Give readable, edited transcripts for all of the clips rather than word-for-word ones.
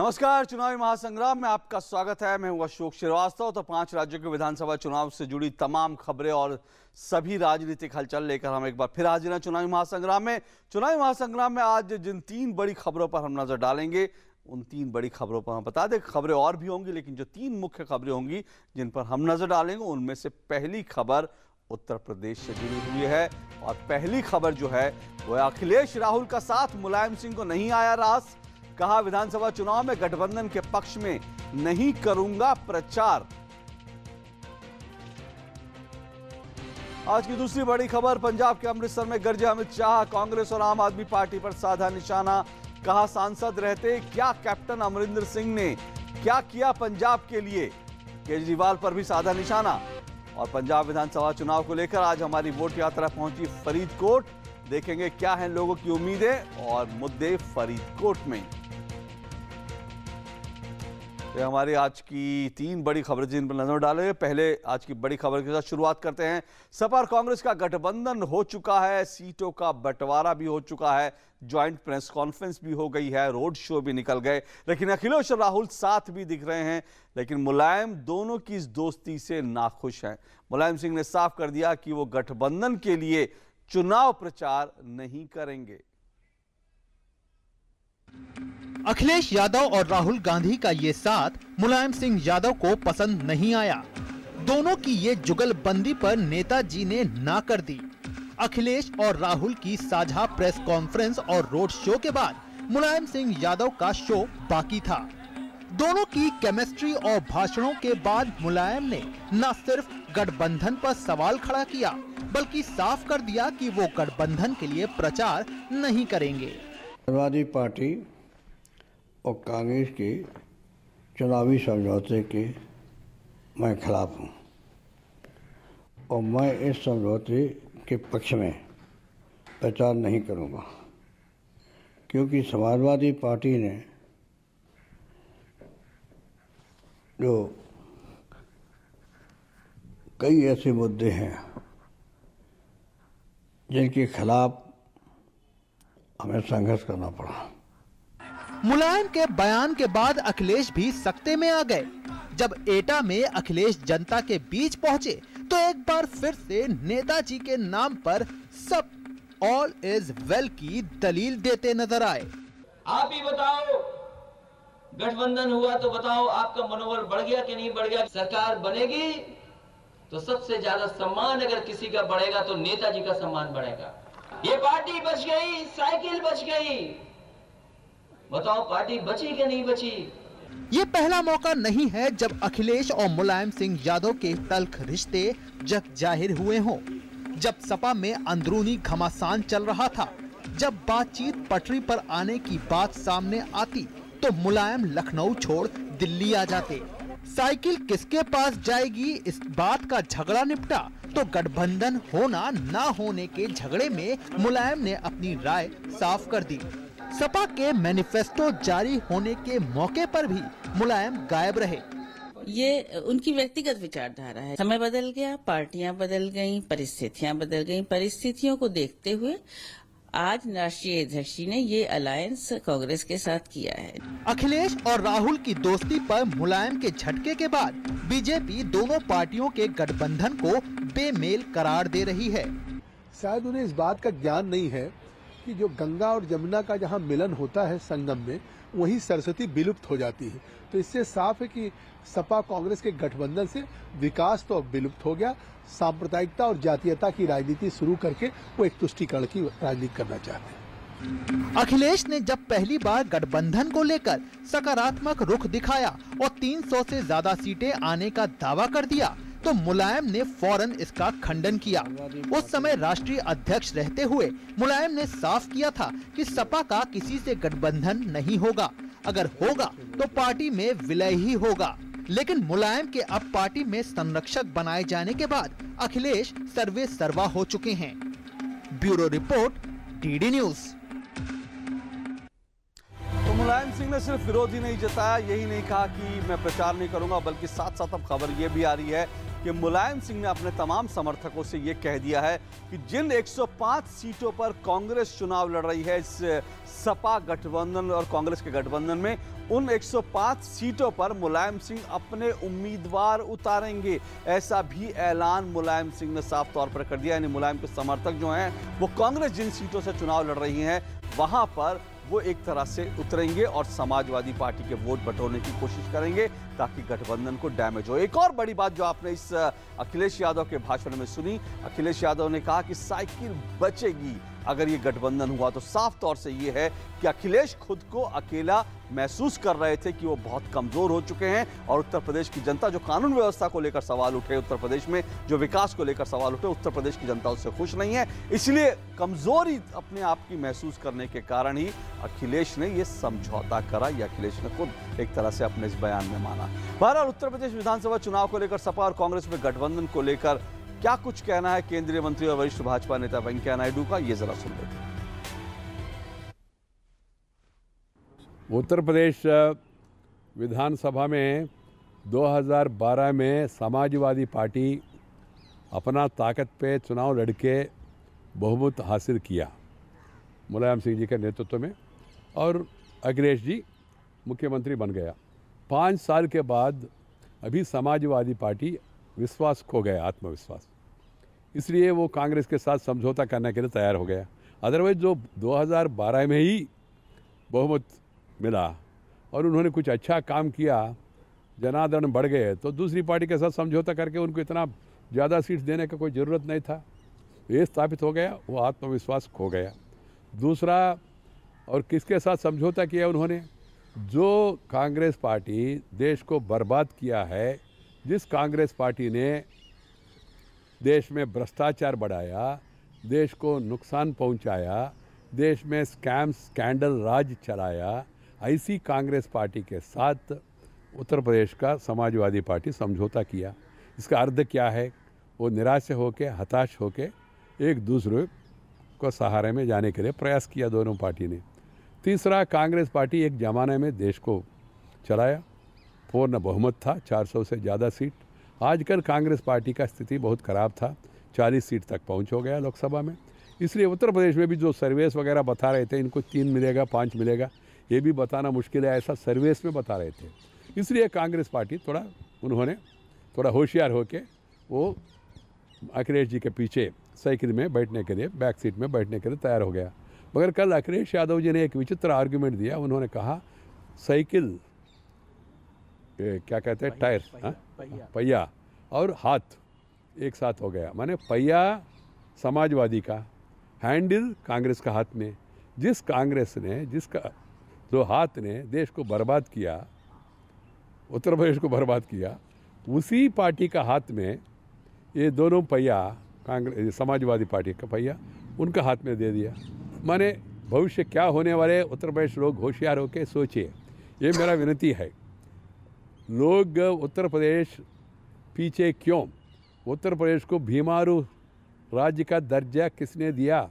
नमस्कार, चुनावी महासंग्राम में आपका स्वागत है। मैं हूं अशोक श्रीवास्तव। तो 5 राज्यों के विधानसभा चुनाव से जुड़ी तमाम खबरें और सभी राजनीतिक हलचल लेकर हम एक बार फिर हाजिर हैं चुनावी महासंग्राम में। चुनावी महासंग्राम में आज जिन 3 बड़ी खबरों पर हम नजर डालेंगे, उन 3 बड़ी खबरों पर हम बता दें, खबरें और भी होंगी, लेकिन जो 3 मुख्य खबरें होंगी जिन पर हम नजर डालेंगे, उनमें से पहली खबर उत्तर प्रदेश से जुड़ी हुई है। और पहली खबर जो है वो अखिलेश राहुल का साथ मुलायम सिंह को नहीं आया रास। कहा, विधानसभा चुनाव में गठबंधन के पक्ष में नहीं करूंगा प्रचार। आज की दूसरी बड़ी खबर, पंजाब के अमृतसर में गरजे अमित शाह, कांग्रेस और आम आदमी पार्टी पर साधा निशाना। कहा, सांसद रहते क्या कैप्टन अमरिंदर सिंह ने क्या किया पंजाब के लिए, केजरीवाल पर भी साधा निशाना। और पंजाब विधानसभा चुनाव को लेकर आज हमारी वोट यात्रा पहुंची फरीदकोट। देखेंगे क्या हैं लोगों की उम्मीदें और मुद्दे फरीदकोट में। ये हमारी आज की 3 बड़ी खबरें जिन पर नजर डालेंगे। पहले आज की बड़ी खबर के साथ शुरुआत करते हैं। सपा और कांग्रेस का गठबंधन हो चुका है, सीटों का बंटवारा भी हो चुका है, ज्वाइंट प्रेस कॉन्फ्रेंस भी हो गई है, रोड शो भी निकल गए, लेकिन अखिलेश और राहुल साथ भी दिख रहे हैं। लेकिन मुलायम दोनों की इस दोस्ती से नाखुश हैं। मुलायम सिंह ने साफ कर दिया कि वो गठबंधन के लिए चुनाव प्रचार नहीं करेंगे। अखिलेश यादव और राहुल गांधी का ये साथ मुलायम सिंह यादव को पसंद नहीं आया। दोनों की ये जुगलबंदी पर नेताजी ने ना कर दी। अखिलेश और राहुल की साझा प्रेस कॉन्फ्रेंस और रोड शो के बाद मुलायम सिंह यादव का शो बाकी था। दोनों की केमिस्ट्री और भाषणों के बाद मुलायम ने न सिर्फ गठबंधन पर सवाल खड़ा किया, बल्कि साफ कर दिया कि वो गठबंधन के लिए प्रचार नहीं करेंगे। समाजवादी पार्टी और कांग्रेस के चुनावी समझौते के मैं खिलाफ हूँ और मैं इस समझौते के पक्ष में प्रचार नहीं करूँगा, क्योंकि समाजवादी पार्टी ने जो कई ऐसे मुद्दे हैं जिनके खिलाफ हमें संघर्ष करना पड़ा। मुलायम के बयान के बाद अखिलेश भी सख्ते में आ गए। जब एटा में अखिलेश जनता के बीच पहुंचे तो एक बार फिर से नेताजी के नाम पर सब ऑल इज वेल की दलील देते नजर आए। आप ही बताओ, गठबंधन हुआ तो बताओ आपका मनोबल बढ़ गया कि नहीं बढ़ गया। सरकार बनेगी तो सबसे ज्यादा सम्मान अगर किसी का बढ़ेगा तो नेताजी का सम्मान बढ़ेगा। ये पार्टी बच गई, साइकिल बच गई, बताओ पार्टी बची कि नहीं बची। ये पहला मौका नहीं है जब अखिलेश और मुलायम सिंह यादव के तल्ख रिश्ते जग जाहिर हुए हों। जब सपा में अंदरूनी घमासान चल रहा था, जब बातचीत पटरी पर आने की बात सामने आती तो मुलायम लखनऊ छोड़ दिल्ली आ जाते। साइकिल किसके पास जाएगी, इस बात का झगड़ा निपटा तो गठबंधन होना ना होने के झगड़े में मुलायम ने अपनी राय साफ कर दी। सपा के मैनिफेस्टो जारी होने के मौके पर भी मुलायम गायब रहे। ये उनकी व्यक्तिगत विचारधारा है। समय बदल गया, पार्टियां बदल गईं, परिस्थितियां बदल गईं। परिस्थितियों को देखते हुए आज राष्ट्रीय अध्यक्ष जी ने ये अलायंस कांग्रेस के साथ किया है। अखिलेश और राहुल की दोस्ती पर मुलायम के झटके के बाद बीजेपी दोनों पार्टियों के गठबंधन को बेमेल करार दे रही है। शायद उन्हें इस बात का ज्ञान नहीं है कि जो गंगा और जमुना का जहाँ मिलन होता है संगम में, वहीं सरस्वती विलुप्त हो जाती है। तो इससे साफ है कि सपा कांग्रेस के गठबंधन से विकास तो अब विलुप्त हो गया। सांप्रदायिकता और जातीयता की राजनीति शुरू करके वो एक तुष्टीकरण की राजनीति करना चाहते हैं। अखिलेश ने जब पहली बार गठबंधन को लेकर सकारात्मक रुख दिखाया और 300 से ज्यादा सीटें आने का दावा कर दिया तो मुलायम ने फौरन इसका खंडन किया। उस समय राष्ट्रीय अध्यक्ष रहते हुए मुलायम ने साफ किया था कि सपा का किसी से गठबंधन नहीं होगा, अगर होगा तो पार्टी में विलय ही होगा। लेकिन मुलायम के अब पार्टी में संरक्षक बनाए जाने के बाद अखिलेश सर्वे सर्वा हो चुके हैं। Bureau report, DD news. तो मुलायम सिंह ने सिर्फ विरोध ही नहीं जताया, यही नहीं कहा कि मैं प्रचार नहीं करूंगा, बल्कि साथ साथ अब खबर यह भी आ रही है कि मुलायम सिंह ने अपने तमाम समर्थकों से यह कह दिया है कि जिन 105 सीटों पर कांग्रेस चुनाव लड़ रही है इस सपा गठबंधन और कांग्रेस के गठबंधन में, उन 105 सीटों पर मुलायम सिंह अपने उम्मीदवार उतारेंगे। ऐसा भी ऐलान मुलायम सिंह ने साफ तौर पर कर दिया। यानी मुलायम के समर्थक जो हैं वो कांग्रेस जिन सीटों से चुनाव लड़ रही है वहां पर वो एक तरह से उतरेंगे और समाजवादी पार्टी के वोट बटोरने की कोशिश करेंगे ताकि गठबंधन को डैमेज हो। एक और बड़ी बात जो आपने इस अखिलेश यादव के भाषण में सुनी, अखिलेश यादव ने कहा कि साइकिल बचेगी अगर ये गठबंधन हुआ। तो साफ तौर से ये है कि अखिलेश खुद को अकेला महसूस कर रहे थे कि वो बहुत कमजोर हो चुके हैं और उत्तर प्रदेश की जनता जो कानून व्यवस्था को लेकर सवाल उठे, उत्तर प्रदेश में जो विकास को लेकर सवाल उठे, उत्तर प्रदेश की जनता उससे खुश नहीं है। इसलिए कमजोरी अपने आप की महसूस करने के कारण ही अखिलेश ने यह समझौता करा। यह अखिलेश ने खुद एक तरह से अपने इस बयान में माना। बहरहाल उत्तर प्रदेश विधानसभा चुनाव को लेकर सपा और कांग्रेस में गठबंधन को लेकर क्या कुछ कहना है केंद्रीय मंत्री और वरिष्ठ भाजपा नेता वेंकैया नायडू का, ये जरा सुन लेते हैं। उत्तर प्रदेश विधानसभा में 2012 में समाजवादी पार्टी अपना ताकत पे चुनाव लड़के बहुमत हासिल किया मुलायम सिंह जी के नेतृत्व में और अखिलेश जी मुख्यमंत्री बन गया। 5 साल के बाद अभी समाजवादी पार्टी विश्वास खो गया, आत्मविश्वास, इसलिए वो कांग्रेस के साथ समझौता करने के लिए तैयार हो गया। अदरवाइज जो 2012 में ही बहुमत मिला और उन्होंने कुछ अच्छा काम किया, जनादरण बढ़ गए, तो दूसरी पार्टी के साथ समझौता करके उनको इतना ज़्यादा सीट देने का कोई ज़रूरत नहीं था। ये स्थापित हो गया, वो आत्मविश्वास खो गया। दूसरा, और किसके साथ समझौता किया उन्होंने? जो कांग्रेस पार्टी देश को बर्बाद किया है, जिस कांग्रेस पार्टी ने देश में भ्रष्टाचार बढ़ाया, देश को नुकसान पहुंचाया, देश में स्कैम स्कैंडल राज चलाया, ऐसी कांग्रेस पार्टी के साथ उत्तर प्रदेश का समाजवादी पार्टी समझौता किया। इसका अर्थ क्या है? वो निराश होके, हताश होके एक दूसरे को सहारे में जाने के लिए प्रयास किया दोनों पार्टी ने। तीसरा, कांग्रेस पार्टी एक ज़माने में देश को चलाया, पूर्ण बहुमत था, 400 से ज़्यादा सीट। आजकल कांग्रेस पार्टी का स्थिति बहुत ख़राब था, 40 सीट तक पहुंच हो गया लोकसभा में। इसलिए उत्तर प्रदेश में भी जो सर्वेस वगैरह बता रहे थे इनको 3 मिलेगा, 5 मिलेगा, ये भी बताना मुश्किल है, ऐसा सर्वेस में बता रहे थे। इसलिए कांग्रेस पार्टी उन्होंने थोड़ा होशियार होके वो अखिलेश जी के पीछे साइकिल में बैठने के लिए, बैक सीट में बैठने के लिए तैयार हो गया। मगर कल अखिलेश यादव जी ने एक विचित्र आर्गुमेंट दिया। उन्होंने कहा साइकिल क्या कहते हैं, टायर, पहिया और हाथ एक साथ हो गया। माने पहिया समाजवादी का, हैंडल कांग्रेस का हाथ में। जिस कांग्रेस ने, जिसका जो हाथ ने देश को बर्बाद किया, उत्तर प्रदेश को बर्बाद किया, उसी पार्टी का हाथ में ये दोनों पहिया, कांग्रेस समाजवादी पार्टी का पहिया उनका हाथ में दे दिया। माने भविष्य क्या होने वाले उत्तर प्रदेश लोग होशियार होकर सोचिए, ये मेरा विनती है। लोग उत्तर प्रदेश पीछे क्यों? उत्तर प्रदेश को भीमारू राज्य का दर्जा किसने दिया?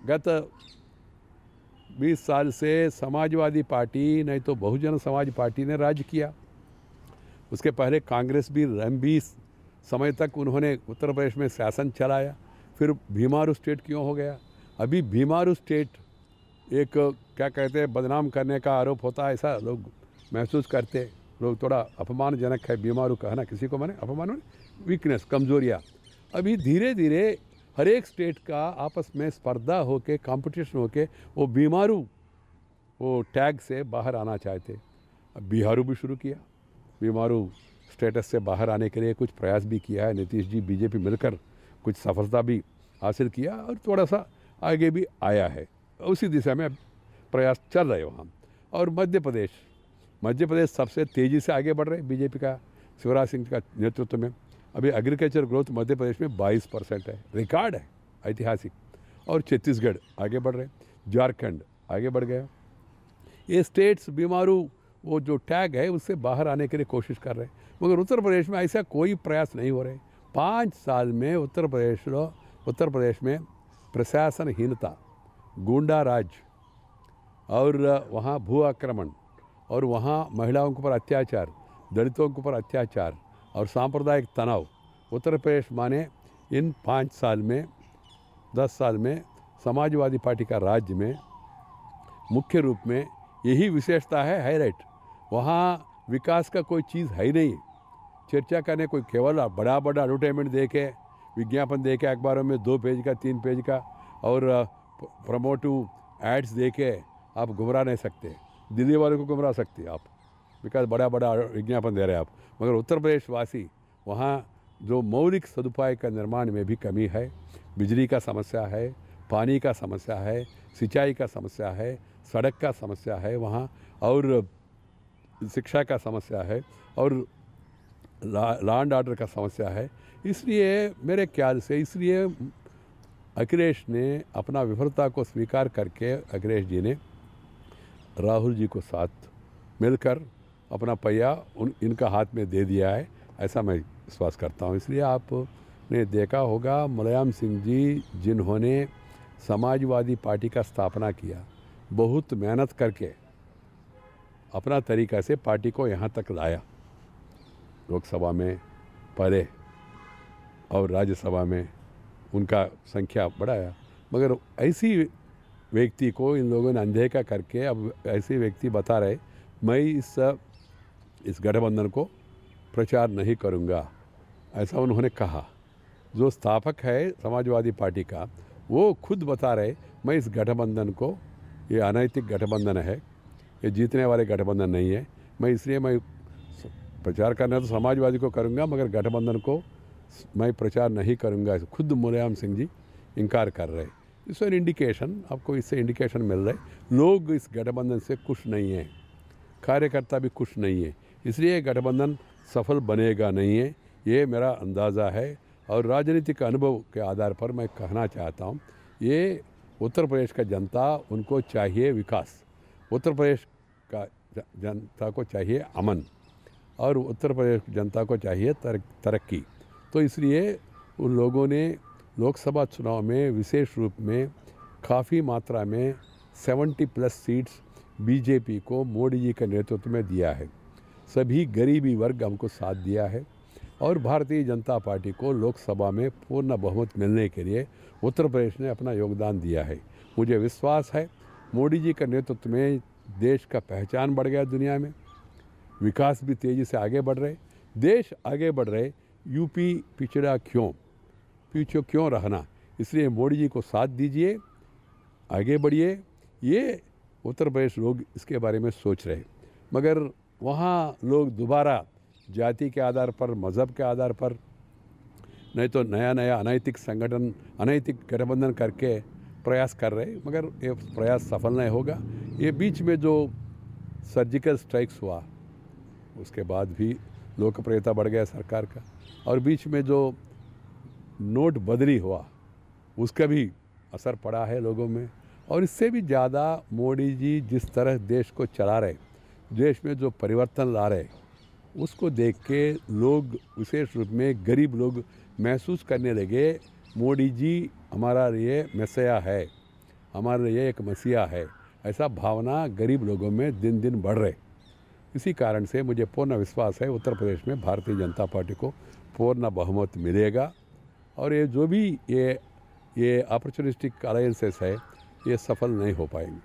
गत 20 साल से समाजवादी पार्टी, नहीं तो बहुजन समाज पार्टी ने राज्य किया। उसके पहले कांग्रेस भी लंबी समय तक उन्होंने उत्तर प्रदेश में शासन चलाया। फिर भीमारू स्टेट क्यों हो गया? अभी भीमारू स्टेट एक क्या कहते हैं, बदनाम करने का आरोप होता है, ऐसा लोग महसूस करते। लोग थोड़ा अपमानजनक है भीमारू कहना किसी को, माने अपमान, वीकनेस, कमजोरियाँ। अभी धीरे धीरे हर एक स्टेट का आपस में स्पर्धा होके, कंपटीशन होके वो भीमारू वो टैग से बाहर आना चाहते। अब बिहारू भी शुरू किया, भीमारू स्टेटस से बाहर आने के लिए कुछ प्रयास भी किया है। नीतीश जी, बीजेपी मिलकर कुछ सफलता भी हासिल किया और थोड़ा सा आगे भी आया है। उसी दिशा में प्रयास चल रहे वहाँ। और मध्य प्रदेश सबसे तेज़ी से आगे बढ़ रहे बीजेपी का, शिवराज सिंह का नेतृत्व में। अभी एग्रीकल्चर ग्रोथ मध्य प्रदेश में 22% है, रिकॉर्ड है, ऐतिहासिक। और छत्तीसगढ़ आगे बढ़ रहे, झारखंड आगे बढ़ गया। ये स्टेट्स भीमारू वो जो टैग है उससे बाहर आने के लिए कोशिश कर रहे हैं, मगर उत्तर प्रदेश में ऐसा कोई प्रयास नहीं हो रहे। 5 साल में उत्तर प्रदेश में प्रशासनहीनता, गुंडा राज और वहाँ भू आक्रमण और वहाँ महिलाओं के ऊपर अत्याचार, दलितों के ऊपर अत्याचार और सांप्रदायिक तनाव, उत्तर प्रदेश माने इन 5 साल में, 10 साल में समाजवादी पार्टी का राज्य में मुख्य रूप में यही विशेषता है हाईलाइट। वहाँ विकास का कोई चीज़ है ही नहीं। चर्चा करने कोई केवल बड़ा बड़ा एडवर्टाइजमेंट दे के, विज्ञापन दे के अखबारों में 2 पेज का 3 पेज का और प्रमोटिव एड्स दे के आप गुमराह नहीं सकते। दिल्ली वालों को गुमराह सकते आप, बिकॉज बड़ा बड़ा विज्ञापन दे रहे हैं आप। मगर उत्तर प्रदेश वासी वहाँ जो मौलिक सदुपाय का निर्माण में भी कमी है, बिजली का समस्या है, पानी का समस्या है, सिंचाई का समस्या है, सड़क का समस्या है वहाँ, और शिक्षा का समस्या है, और लॉ एंड ऑर्डर का समस्या है। इसलिए मेरे ख्याल से इसलिए अखिलेश ने अपना विफलता को स्वीकार करके अखिलेश जी ने राहुल जी को साथ मिलकर अपना पहिया इनका हाथ में दे दिया है, ऐसा मैं विश्वास करता हूँ। इसलिए आपने देखा होगा मुलायम सिंह जी जिन्होंने समाजवादी पार्टी का स्थापना किया, बहुत मेहनत करके अपना तरीका से पार्टी को यहाँ तक लाया, लोकसभा में पहले और राज्यसभा में उनका संख्या बढ़ाया। मगर ऐसी व्यक्ति को इन लोगों ने अनदेखा करके अब ऐसे व्यक्ति बता रहे मैं इस गठबंधन को प्रचार नहीं करूँगा, ऐसा उन्होंने कहा। जो स्थापक है समाजवादी पार्टी का वो खुद बता रहे मैं इस गठबंधन को, ये अनैतिक गठबंधन है, ये जीतने वाले गठबंधन नहीं है, मैं प्रचार करना तो समाजवादी को करूँगा मगर गठबंधन को मैं प्रचार नहीं करूँगा, खुद मुलायम सिंह जी इनकार कर रहे। इससे इंडिकेशन, आपको इससे इंडिकेशन मिल रहा है लोग इस गठबंधन से खुश नहीं हैं, कार्यकर्ता भी खुश नहीं है, इसलिए गठबंधन सफल बनेगा नहीं है, ये मेरा अंदाज़ा है। और राजनीतिक अनुभव के आधार पर मैं कहना चाहता हूँ, ये उत्तर प्रदेश का जनता उनको चाहिए विकास, उत्तर प्रदेश का जनता को चाहिए अमन, और उत्तर प्रदेश जनता को चाहिए तरक्की। तो इसलिए उन लोगों ने लोकसभा चुनाव में विशेष रूप में काफ़ी मात्रा में 70+ सीट्स बीजेपी को मोदी जी के नेतृत्व में दिया है। सभी गरीबी वर्ग हमको साथ दिया है और भारतीय जनता पार्टी को लोकसभा में पूर्ण बहुमत मिलने के लिए उत्तर प्रदेश ने अपना योगदान दिया है। मुझे विश्वास है मोदी जी के नेतृत्व में देश का पहचान बढ़ गया दुनिया में, विकास भी तेज़ी से आगे बढ़ रहे, देश आगे बढ़ रहे, यूपी पिछड़ा पीछे क्यों रहना। इसलिए मोदी जी को साथ दीजिए, आगे बढ़िए। ये उत्तर प्रदेश लोग इसके बारे में सोच रहे, मगर वहाँ लोग दोबारा जाति के आधार पर, मज़हब के आधार पर, नहीं तो नया अनैतिक संगठन, अनैतिक गठबंधन करके प्रयास कर रहे, मगर ये प्रयास सफल नहीं होगा। ये बीच में जो सर्जिकल स्ट्राइक्स हुआ उसके बाद भी लोकप्रियता बढ़ गया सरकार का, और बीच में जो नोट बदली हुआ उसका भी असर पड़ा है लोगों में। और इससे भी ज़्यादा मोदी जी जिस तरह देश को चला रहे, देश में जो परिवर्तन ला रहे, उसको देख के लोग, विशेष रूप में गरीब लोग महसूस करने लगे मोदी जी हमारा लिए मसीहा है, हमारे लिए एक मसीहा है, ऐसा भावना गरीब लोगों में दिन दिन बढ़ रहे। इसी कारण से मुझे पूर्ण विश्वास है उत्तर प्रदेश में भारतीय जनता पार्टी को पूर्ण बहुमत मिलेगा, और ये जो भी ये अपॉर्चुनिस्टिक अलायंसेस है ये सफल नहीं हो पाएंगे।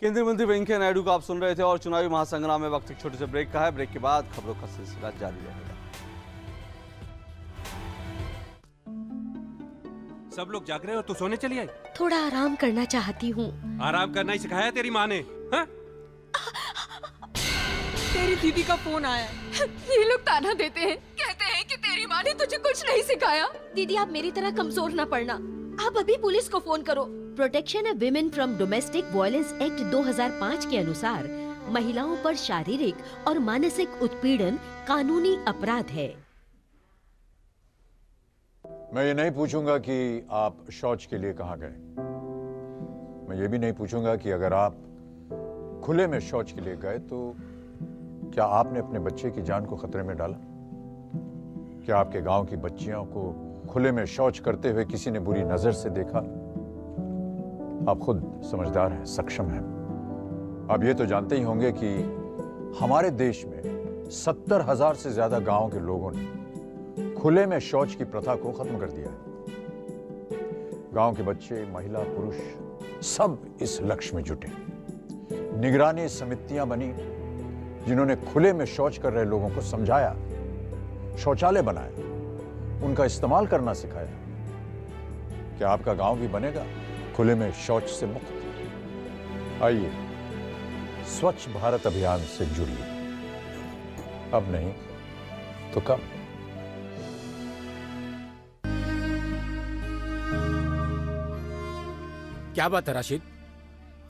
केंद्रीय मंत्री वेंकैया नायडू को आप सुन रहे थे, और चुनावी महासंग्राम में वक्त एक छोटे से ब्रेक का है। ब्रेक के बाद खबरों का सिलसिला जारी रहेगा। सब लोग जाग रहे हो तो सोने चली आई? थोड़ा आराम करना चाहती हूँ। आराम करना ही सिखाया तेरी माँ ने? हाँ? तेरी दीदी का फोन आया। ये लोग ताना देते हैं, कहते हैं कि तेरी माँ ने तुझे कुछ नहीं सिखाया। दीदी आप मेरी तरह कमजोर न पड़ना, आप अभी पुलिस को फोन करो। Protection of women from domestic violence act 2005 के अनुसार महिलाओं पर शारीरिक और मानसिक उत्पीड़न कानूनी अपराध है। मैं ये नहीं पूछूंगा कि आप शौच के लिए कहाँ गए, मैं ये भी नहीं पूछूंगा कि अगर आप खुले में शौच के लिए गए तो क्या आपने अपने बच्चे की जान को खतरे में डाला? क्या आपके गांव की बच्चियों को खुले में शौच करते हुए किसी ने बुरी नजर से देखा? आप खुद समझदार हैं, सक्षम हैं। आप ये तो जानते ही होंगे कि हमारे देश में 70,000 से ज्यादा गांवों के लोगों ने खुले में शौच की प्रथा को खत्म कर दिया है। गांव के बच्चे, महिला, पुरुष सब इस लक्ष्य में जुटे। निगरानी समितियां बनी जिन्होंने खुले में शौच कर रहे लोगों को समझाया, शौचालय बनाए, उनका इस्तेमाल करना सिखाया। क्या आपका गांव भी बनेगा खुले में शौच से मुक्त? आइए स्वच्छ भारत अभियान से जुड़िए, अब नहीं तो कब। क्या बात है राशिद,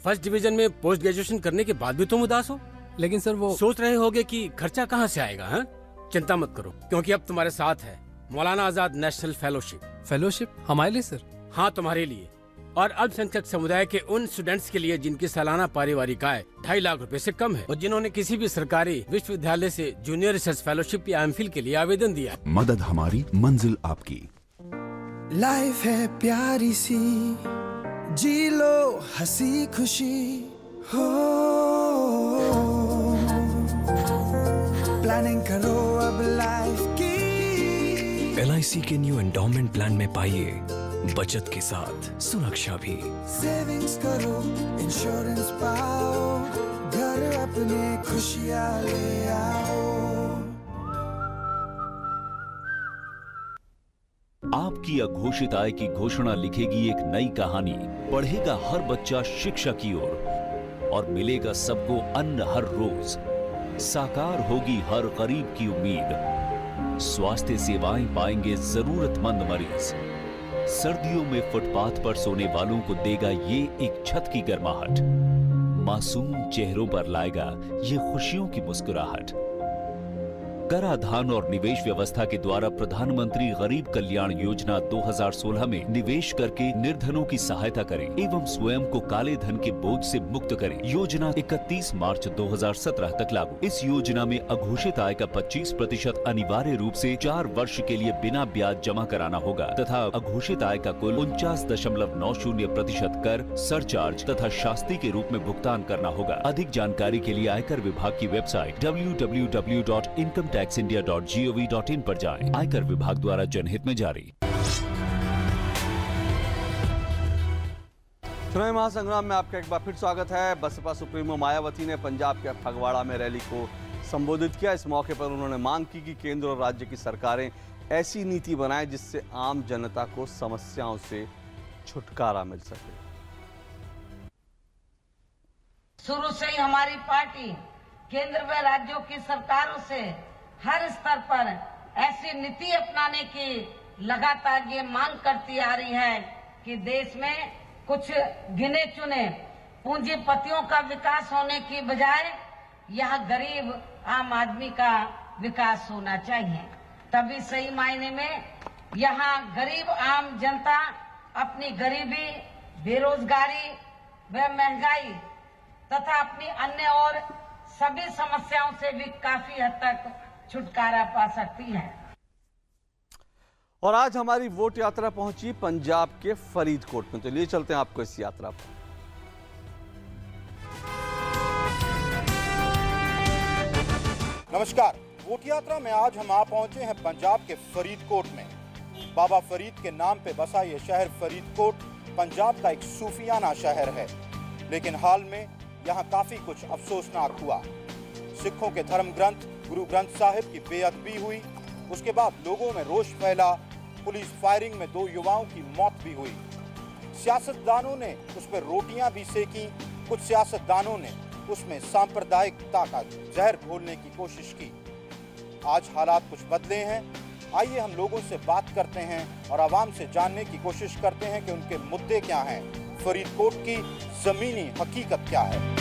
फर्स्ट डिवीजन में पोस्ट ग्रेजुएशन करने के बाद भी तुम उदास हो? लेकिन सर वो सोच रहे होगे कि खर्चा कहाँ से आएगा? हाँ, चिंता मत करो, क्योंकि अब तुम्हारे साथ है Maulana Azad national fellowship. Fellowship हमारे लिए सर? हाँ, तुम्हारे लिए और अल्पसंख्यक समुदाय के उन स्टूडेंट्स के लिए जिनकी सालाना पारिवारिक आय 2.5 लाख रुपए से कम है और जिन्होंने किसी भी सरकारी विश्वविद्यालय से जूनियर रिसर्च फेलोशिप या एमफिल के लिए आवेदन दिया। मदद हमारी, मंजिल आपकी। लाइफ है प्यारी सी, जी लो हंसी खुशी हो, प्लानिंग करो अब लाइफ की। LIC के न्यू एंडोमेंट प्लान में पाइए बचत के साथ सुरक्षा भी। सेविंग्स करो, इंश्योरेंस पाओ, घर अपने खुशियाँ ले आओ। आपकी अघोषित आय की घोषणा लिखेगी एक नई कहानी, पढ़ेगा हर बच्चा शिक्षा की ओर और मिलेगा सबको अन्न हर रोज। साकार होगी हर गरीब की उम्मीद, स्वास्थ्य सेवाएं पाएंगे जरूरतमंद मरीज। सर्दियों में फुटपाथ पर सोने वालों को देगा ये एक छत की गर्माहट, मासूम चेहरों पर लाएगा ये खुशियों की मुस्कुराहट। कराधान और निवेश व्यवस्था के द्वारा प्रधानमंत्री गरीब कल्याण योजना 2016 में निवेश करके निर्धनों की सहायता करें एवं स्वयं को काले धन के बोझ से मुक्त करें। योजना 31 मार्च 2017 तक लागू। इस योजना में अघोषित आय का 25% अनिवार्य रूप से 4 वर्ष के लिए बिना ब्याज जमा कराना होगा तथा अघोषित आय का कुल 49.90% कर, सरचार्ज तथा शास्ती के रूप में भुगतान करना होगा। अधिक जानकारी के लिए आयकर विभाग की वेबसाइट www.incometaxindia.gov.in पर जाएं। आयकर विभाग द्वारा जनहित में जारी। चुनावी महासंग्राम में आपका एक बार फिर स्वागत है। बसपा सुप्रीमो मायावती ने पंजाब के फगवाड़ा में रैली को संबोधित किया। इस मौके पर उन्होंने मांग की कि केंद्र और राज्य की सरकारें ऐसी नीति बनाएं जिससे आम जनता को समस्याओं से छुटकारा मिल सके। शुरू से ही हमारी पार्टी केंद्र व राज्यों की सरकारों से हर स्तर पर ऐसी नीति अपनाने की लगातार ये मांग करती आ रही है कि देश में कुछ गिने चुने पूंजीपतियों का विकास होने की बजाय यह गरीब आम आदमी का विकास होना चाहिए। तभी सही मायने में यहाँ गरीब आम जनता अपनी गरीबी, बेरोजगारी व महंगाई तथा अपनी अन्य और सभी समस्याओं से भी काफी हद तक छुटकारा पा सकती है। और आज हमारी वोट यात्रा पहुंची पंजाब के फरीदकोट में, तो लिए चलते हैं आपको इस यात्रा पर। नमस्कार, वोट यात्रा में आज हम आ पहुंचे हैं पंजाब के फरीदकोट में। बाबा फरीद के नाम पे बसा ये शहर फरीदकोट पंजाब का एक सूफियाना शहर है, लेकिन हाल में यहाँ काफी कुछ अफसोसनाक हुआ। सिखों के धर्म ग्रंथ गुरु ग्रंथ साहिब की बेअदबी हुई, उसके बाद लोगों में रोष फैला, पुलिस फायरिंग में 2 युवाओं की मौत भी हुई। सियासतदानों ने उस पर रोटियां भी सेकी, कुछ सियासतदानों ने उसमें सांप्रदायिकता का जहर घोलने की कोशिश की। आज हालात कुछ बदले हैं, आइए हम लोगों से बात करते हैं और आवाम से जानने की कोशिश करते हैं कि उनके मुद्दे क्या हैं, फरीदकोट की जमीनी हकीकत क्या है।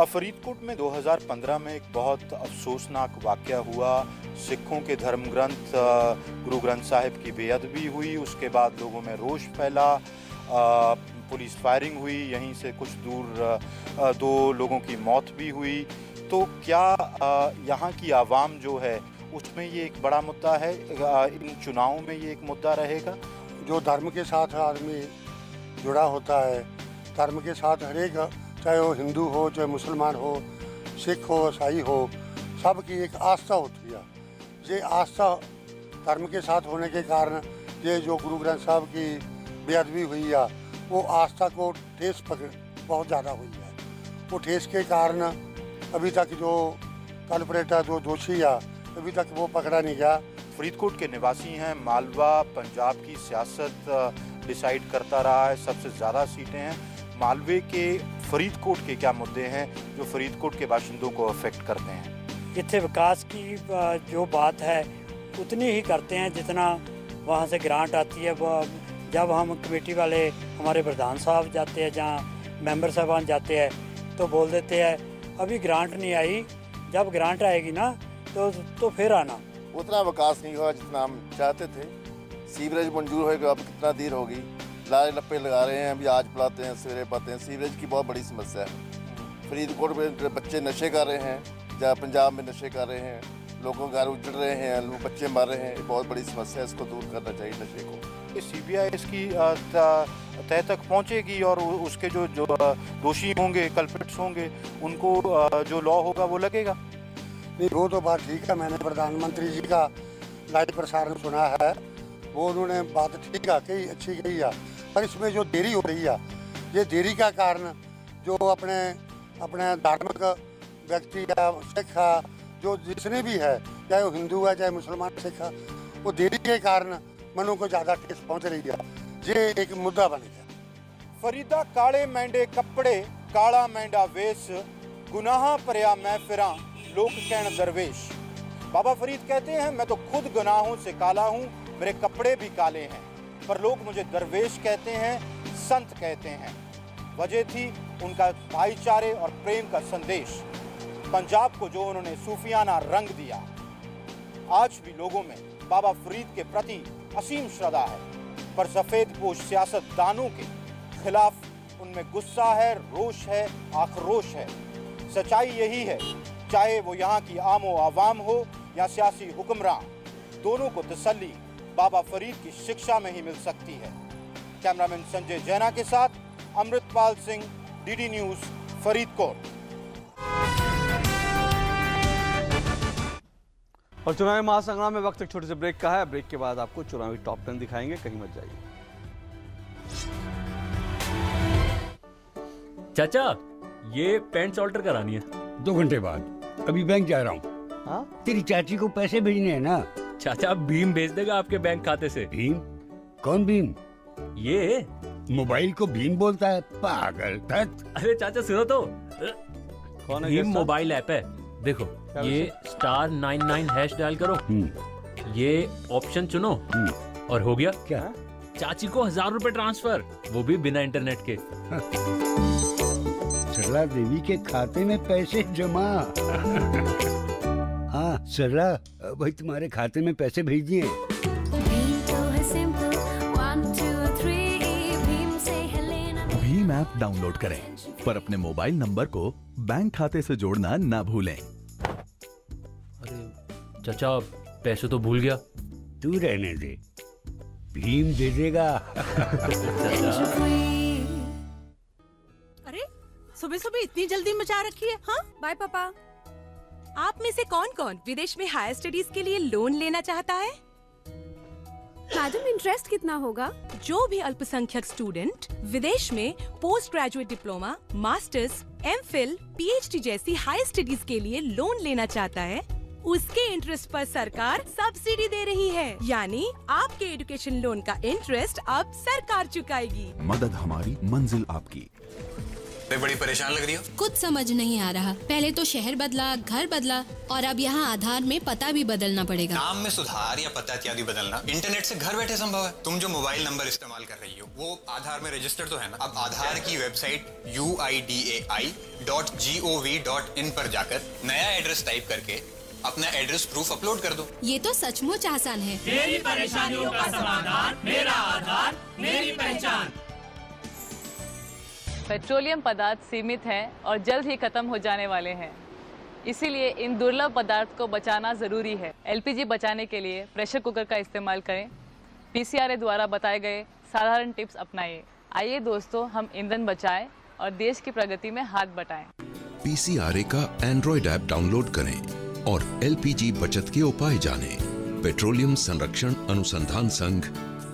फरीदकोट में 2015 में एक बहुत अफसोसनाक वाकया हुआ। सिखों के धर्म ग्रंथ गुरु ग्रंथ साहिब की बेअदबी हुई, उसके बाद लोगों में रोष फैला, पुलिस फायरिंग हुई, यहीं से कुछ दूर 2 लोगों की मौत भी हुई। तो क्या यहाँ की आवाम जो है उसमें ये एक बड़ा मुद्दा है, इन चुनावों में ये एक मुद्दा रहेगा? जो धर्म के साथ आदमी जुड़ा होता है, धर्म के साथ हरेक, चाहे वो हिंदू हो, चाहे मुसलमान हो, सिख हो, ईसाई हो, सबकी एक आस्था होती है। ये आस्था धर्म के साथ होने के कारण ये जो गुरु ग्रंथ साहब की बेअदबी हुई है, वो आस्था को ठेस बहुत ज़्यादा हुई है। वो ठेस के कारण अभी तक जो कल्प्रेट है, जो दोषी है, अभी तक वो पकड़ा नहीं गया। फरीदकोट के निवासी हैं। मालवा पंजाब की सियासत डिसाइड करता रहा है, सबसे ज़्यादा सीटें हैं। मालवे के फरीदकोट के क्या मुद्दे हैं जो फरीदकोट के बाशिंदों को अफेक्ट करते हैं? इतने विकास की जो बात है उतनी ही करते हैं जितना वहाँ से ग्रांट आती है। जब हम कमेटी वाले हमारे प्रधान साहब जाते हैं, जहाँ मेंबर साहबान जाते हैं, तो बोल देते हैं अभी ग्रांट नहीं आई, जब ग्रांट आएगी ना तो फिर आना। उतना विकास नहीं हुआ जितना हम चाहते थे। सीवरेज मंजूर होएगा, अब कितना देर होगी। लारे लप्पे लगा रहे हैं, अभी आज पिलाते हैं सवेरे पाते हैं। सीवरेज की बहुत बड़ी समस्या है। फरीदकोट में बच्चे नशे कर रहे हैं, जहाँ पंजाब में नशे कर रहे हैं, लोगों के घर उजड़ रहे हैं, लोग बच्चे मार रहे हैं। बहुत बड़ी समस्या है, इसको दूर करना चाहिए नशे को। CBI इसकी तह तक पहुंचेगी और उसके जो दोषी होंगे, कल्प्रिट्स होंगे, उनको जो लॉ होगा वो लगेगा। नहीं, वो तो बात ठीक है। मैंने प्रधानमंत्री जी का लाइव प्रसारण सुना है, वो उन्होंने बात ठीक है कही, अच्छी कही है। पर इसमें जो देरी हो रही है, ये देरी का कारण जो अपने धार्मिक व्यक्ति या सिख जो जिसने भी है, चाहे वो हिंदू है चाहे मुसलमान सिख है, वो देरी के कारण मनों को ज़्यादा ठेस पहुँच रही है। ये एक मुद्दा बन गया। फरीदा काले मैंडे कपड़े, काला मैंडा वेश, गुनाह परया मैं फिरा, लोक कहन दरवेश। बाबा फरीद कहते हैं, मैं तो खुद गुनाहों से काला हूँ, मेरे कपड़े भी काले हैं, पर लोग मुझे दरवेश कहते हैं, संत कहते हैं। वजह थी उनका भाईचारे और प्रेम का संदेश, पंजाब को जो उन्होंने सूफियाना रंग दिया। आज भी लोगों में बाबा फरीद के प्रति असीम श्रद्धा है, पर सफेदपोश सियासतदानों के खिलाफ उनमें गुस्सा है, रोष है, आक्रोश है। सच्चाई यही है, चाहे वो यहाँ की आमो आवाम हो या सियासी हुक्मरान, दोनों को तसल्ली बाबा फरीद की शिक्षा में ही मिल सकती है। कैमरामैन संजय जैना के साथ अमृतपाल सिंह, DD न्यूज, फरीदकोट। और चुनावी महासंग्राम में वक्त एक छोटे से ब्रेक का है। ब्रेक के बाद आपको चुनावी टॉप 10 दिखाएंगे, कहीं मत जाइए। चाचा, ये पैंट्स ऑल्टर करानी है। 2 घंटे बाद। अभी बैंक जा रहा हूँ। हाँ? तेरी चाची को पैसे भेजने हैं ना। चाचा भीम भेज देगा आपके बैंक खाते से। भीम? कौन भीम? ये मोबाइल को भीम बोलता है, पागल। अरे चाचा सुनो तो, कौन है? भीम मोबाइल ऐप है, देखो ये *99# डायल करो, ये ऑप्शन चुनो और हो गया। क्या? चाची को 1000 रुपए ट्रांसफर, वो भी बिना इंटरनेट के। सरला देवी के खाते में पैसे जमा। हाँ सरला, भाई तुम्हारे खाते में पैसे भेज दिए। भीम ऐप डाउनलोड करें, पर अपने मोबाइल नंबर को बैंक खाते से जोड़ना ना भूलें। चाचा पैसे तो भूल गया। तू रहने दे, भीम दे देगा। अरे सुबह सुबह इतनी जल्दी मचा रखी है। हाँ बाय पापा। आप में से कौन कौन विदेश में हायर स्टडीज के लिए लोन लेना चाहता है? मैडम इंटरेस्ट कितना होगा? जो भी अल्पसंख्यक स्टूडेंट विदेश में post graduate diploma, masters, MPhil, PhD जैसी हायर स्टडीज के लिए लोन लेना चाहता है, उसके इंटरेस्ट पर सरकार सब्सिडी दे रही है। यानी आपके एजुकेशन लोन का इंटरेस्ट अब सरकार चुकाएगी। मदद हमारी, मंजिल आपकी। बड़ी परेशान लग रही हो? कुछ समझ नहीं आ रहा। पहले तो शहर बदला, घर बदला, और अब यहाँ आधार में पता भी बदलना पड़ेगा। नाम में सुधार या पता इत्यादि बदलना इंटरनेट से घर बैठे संभव है। तुम जो मोबाइल नंबर इस्तेमाल कर रही हो वो आधार में रजिस्टर्ड तो है ना? अब आधार की वेबसाइट uidai.gov.in पर जाकर नया एड्रेस टाइप करके अपना एड्रेस प्रूफ अपलोड कर दो। ये तो सचमुच आसान है। मेरी परेशानियों का समाधान, मेरा आधार, मेरी पहचान। पेट्रोलियम पदार्थ सीमित हैं और जल्द ही खत्म हो जाने वाले हैं, इसीलिए इन दुर्लभ पदार्थ को बचाना ज़रूरी है। LPG बचाने के लिए प्रेशर कुकर का इस्तेमाल करें। PCRA द्वारा बताए गए साधारण टिप्स अपनाइए। आइए दोस्तों, हम ईंधन बचाएं और देश की प्रगति में हाथ बटाएं। PCRA का एंड्रॉइड ऐप डाउनलोड करें और LPG बचत के उपाय जानें। पेट्रोलियम संरक्षण अनुसंधान संघ,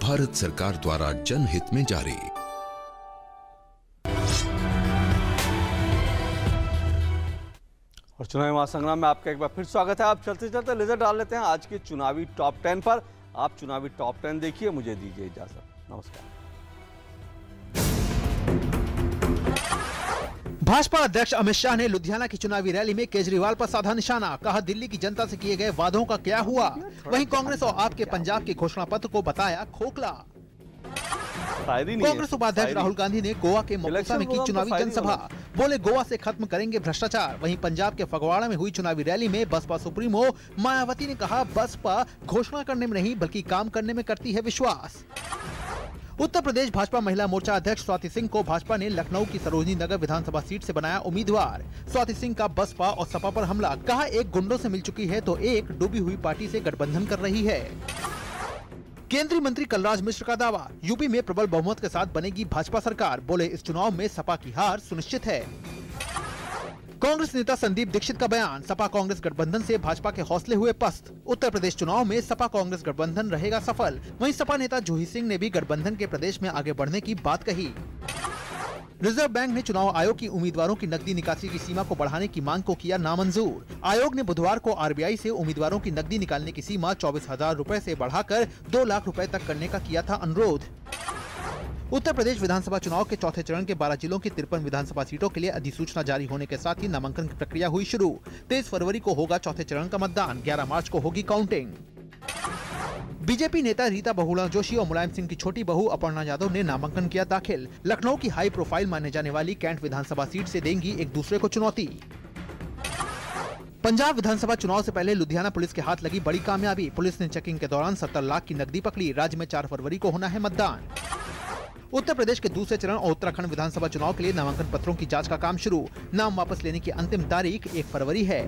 भारत सरकार द्वारा जनहित में जारी। और चुनावी महासंग्राम में आपका एक बार फिर स्वागत है। आप चलते चलते नजर डाल लेते हैं आज के चुनावी टॉप 10 पर। आप चुनावी टॉप 10 देखिए, मुझे दीजिए इजाजत। नमस्कार। भाजपा अध्यक्ष अमित शाह ने लुधियाना की चुनावी रैली में केजरीवाल पर साधा निशाना। कहा, दिल्ली की जनता से किए गए वादों का क्या हुआ। वहीं कांग्रेस और आप के पंजाब के घोषणा पत्र को बताया खोखला। कांग्रेस उपाध्यक्ष राहुल गांधी ने गोवा के मोपासा में की चुनावी जनसभा। बोले, गोवा से खत्म करेंगे भ्रष्टाचार। वहीं पंजाब के फगवाड़ा में हुई चुनावी रैली में बसपा सुप्रीमो मायावती ने कहा, बसपा घोषणा करने में नहीं बल्कि काम करने में करती है विश्वास। उत्तर प्रदेश भाजपा महिला मोर्चा अध्यक्ष स्वाति सिंह को भाजपा ने लखनऊ की सरोजनी नगर विधानसभा सीट से बनाया उम्मीदवार। स्वाति सिंह का बसपा और सपा पर हमला। कहा, एक गुंडों से मिल चुकी है तो एक डूबी हुई पार्टी से गठबंधन कर रही है। केंद्रीय मंत्री कलराज मिश्र का दावा, यूपी में प्रबल बहुमत के साथ बनेगी भाजपा सरकार। बोले, इस चुनाव में सपा की हार सुनिश्चित है। कांग्रेस नेता संदीप दीक्षित का बयान, सपा कांग्रेस गठबंधन से भाजपा के हौसले हुए पस्त। उत्तर प्रदेश चुनाव में सपा कांग्रेस गठबंधन रहेगा सफल। वहीं सपा नेता जूही सिंह ने भी गठबंधन के प्रदेश में आगे बढ़ने की बात कही। रिजर्व बैंक ने चुनाव आयोग की उम्मीदवारों की नकदी निकासी की सीमा को बढ़ाने की मांग को किया नामंजूर। आयोग ने बुधवार को RBI से उम्मीदवारों की नकदी निकालने की सीमा 24,000 रुपए से बढ़ाकर 2 लाख रुपए तक करने का किया था अनुरोध। उत्तर प्रदेश विधानसभा चुनाव के चौथे चरण के 12 जिलों की 53 विधानसभा सीटों के लिए अधिसूचना जारी होने के साथ ही नामांकन की प्रक्रिया हुई शुरू। 23 फरवरी को होगा चौथे चरण का मतदान। 11 मार्च को होगी काउंटिंग। बीजेपी नेता रीता बहुगुणा जोशी और मुलायम सिंह की छोटी बहू अपर्णा यादव ने नामांकन किया दाखिल। लखनऊ की हाई प्रोफाइल माने जाने वाली कैंट विधानसभा सीट से देंगी एक दूसरे को चुनौती। पंजाब विधानसभा चुनाव से पहले लुधियाना पुलिस के हाथ लगी बड़ी कामयाबी। पुलिस ने चेकिंग के दौरान 70 लाख की नकदी पकड़ी। राज्य में 4 फरवरी को होना है मतदान। उत्तर प्रदेश के दूसरे चरण और उत्तराखंड विधानसभा चुनाव के लिए नामांकन पत्रों की जांच का काम शुरू। नाम वापस लेने की अंतिम तारीख 1 फरवरी है।